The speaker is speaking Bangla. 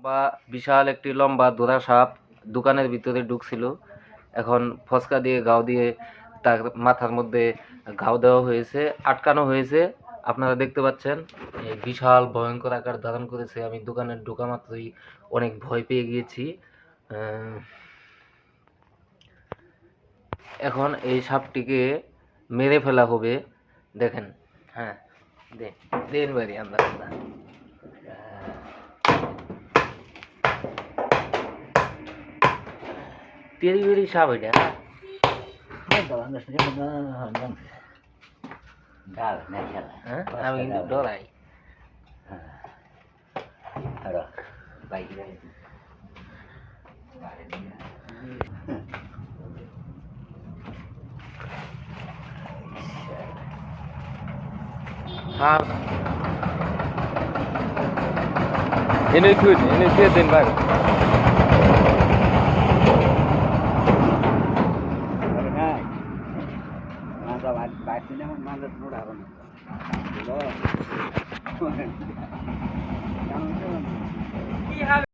বা বিশাল একটি লম্বা ধোরা সাপ দোকানের ভিতরে ঢুকছিল। এখন ফসকা দিয়ে গাও দিয়ে তার মাথার মধ্যে ঘাও দেওয়া হয়েছে, আটকানো হয়েছে। আপনারা দেখতে পাচ্ছেন এই বিশাল ভয়ঙ্কর আকার ধারণ করেছে। আমি দোকানে ঢোকা মাত্রই অনেক ভয় পেয়ে গিয়েছি। এখন এই সাপটিকে মেরে ফেলা হবে। দেখেন, হ্যাঁ, দেন বাড়ি আমরা তেরি বেরি সাপ এটা। আমি কিন্তু ডরাই। Ini tuh din bag. কি